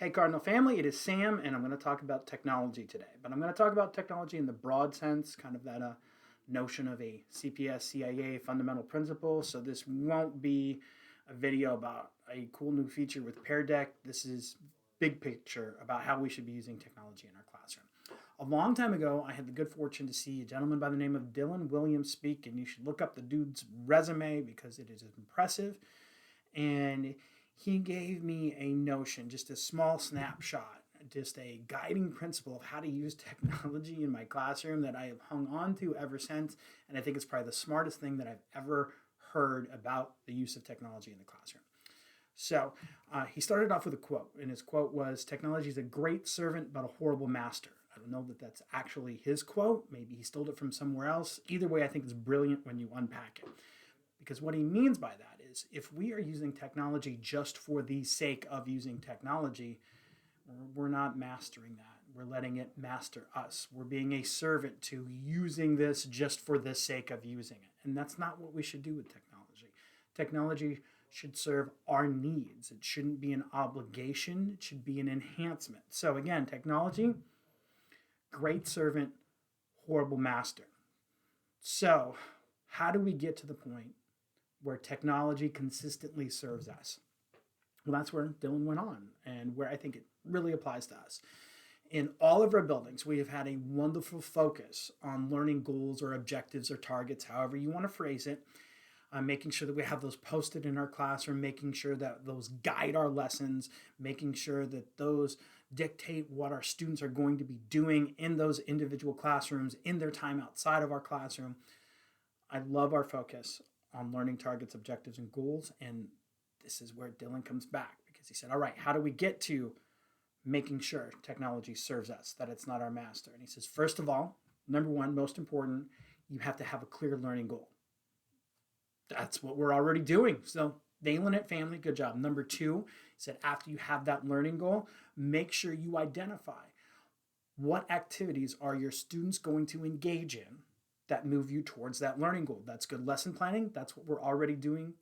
Hey, Cardinal family, it is Sam, and I'm going to talk about technology today. But I'm going to talk about technology in the broad sense, kind of that notion of a CPS CIA fundamental principle. So this won't be a video about a cool new feature with Pear Deck. This is big picture about how we should be using technology in our classroom. A long time ago, I had the good fortune to see a gentleman by the name of Dylan Williams speak, and you should look up the dude's resume because it is impressive. And he gave me a notion, just a small snapshot, just a guiding principle of how to use technology in my classroom that I have hung on to ever since. And I think it's probably the smartest thing that I've ever heard about the use of technology in the classroom. So he started off with a quote, and his quote was, "Technology is a great servant, but a horrible master." I don't know that that's actually his quote. Maybe he stole it from somewhere else. Either way, I think it's brilliant when you unpack it. Because what he means by that is if we are using technology just for the sake of using technology, we're not mastering that. We're letting it master us. We're being a servant to using this just for the sake of using it. And that's not what we should do with technology. Technology should serve our needs. It shouldn't be an obligation, it should be an enhancement. So, again, technology, great servant, horrible master. So, how do we get to the point where technology consistently serves us? Well, that's where Dylan went on, and where I think it really applies to us. In all of our buildings, we have had a wonderful focus on learning goals or objectives or targets, however you want to phrase it, making sure that we have those posted in our classroom, making sure that those guide our lessons, making sure that those dictate what our students are going to be doing in those individual classrooms, in their time outside of our classroom. I love our focus on learning targets, objectives, and goals. And this is where Dylan comes back because he said, all right, how do we get to making sure technology serves us, that it's not our master? And he says, first of all, number one, most important, you have to have a clear learning goal. That's what we're already doing. So nailing it, family, good job. Number two, he said, after you have that learning goal, make sure you identify what activities are your students going to engage in that move you towards that learning goal. That's good lesson planning. That's what we're already doing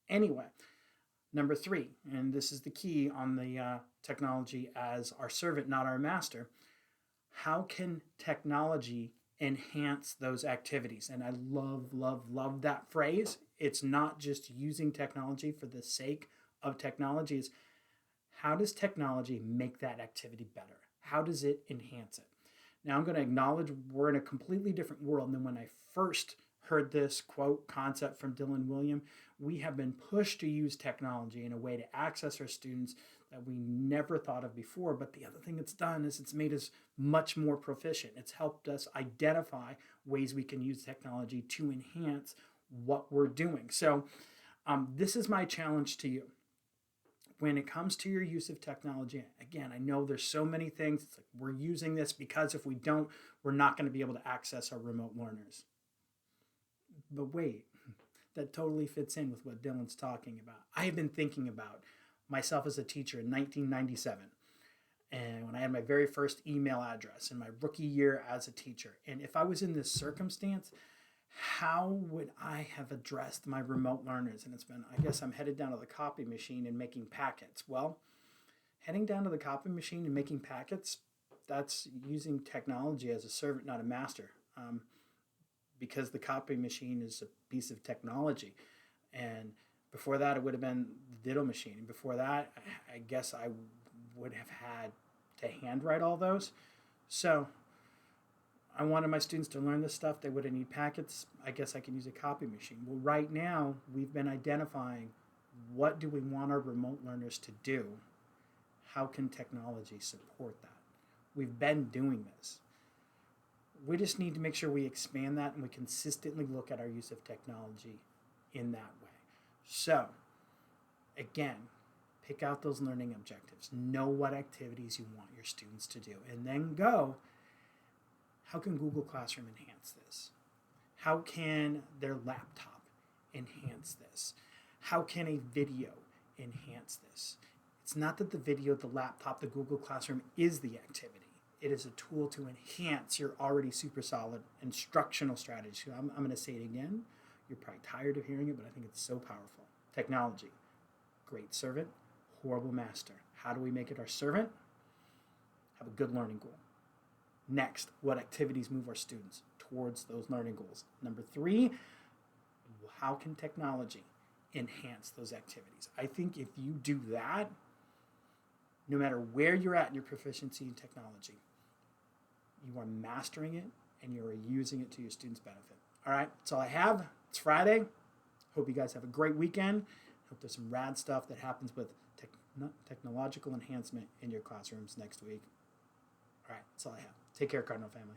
anyway. Number three, and this is the key on the technology as our servant, not our master. How can technology enhance those activities? And I love, love, love that phrase. It's not just using technology for the sake of technology. It's how does technology make that activity better? How does it enhance it? Now, I'm going to acknowledge we're in a completely different world than when I first heard this quote concept from Dylan Williams. We have been pushed to use technology in a way to access our students that we never thought of before. But the other thing it's done is it's made us much more proficient. It's helped us identify ways we can use technology to enhance what we're doing. So this is my challenge to you. When it comes to your use of technology, again, I know there's so many things. It's like we're using this because if we don't, we're not going to be able to access our remote learners. But wait, that totally fits in with what Dylan's talking about. I have been thinking about myself as a teacher in 1997, and when I had my very first email address in my rookie year as a teacher. And if I was in this circumstance, how would I have addressed my remote learners? And it's been, I guess I'm headed down to the copy machine and making packets. Well, heading down to the copy machine and making packets, that's using technology as a servant, not a master. Because the copy machine is a piece of technology. And before that, it would have been the ditto machine. And before that, I guess I would have had to handwrite all those. So I wanted my students to learn this stuff. They would have need packets. I guess I can use a copy machine. Well, right now, we've been identifying what do we want our remote learners to do? How can technology support that? We've been doing this. We just need to make sure we expand that and we consistently look at our use of technology in that way. So, again, pick out those learning objectives. Know what activities you want your students to do. And then go, how can Google Classroom enhance this? How can their laptop enhance this? How can a video enhance this? It's not that the video, the laptop, the Google Classroom is the activity. It is a tool to enhance your already super solid instructional strategy. So I'm going to say it again. You're probably tired of hearing it, but I think it's so powerful. Technology, great servant, horrible master. How do we make it our servant? Have a good learning goal. Next, what activities move our students towards those learning goals? Number 3, how can technology enhance those activities? I think if you do that, no matter where you're at in your proficiency in technology, you are mastering it and you're using it to your students' benefit. All right, that's all I have. It's Friday. Hope you guys have a great weekend. Hope there's some rad stuff that happens with technological enhancement in your classrooms next week. All right, that's all I have. Take care, Cardinal family.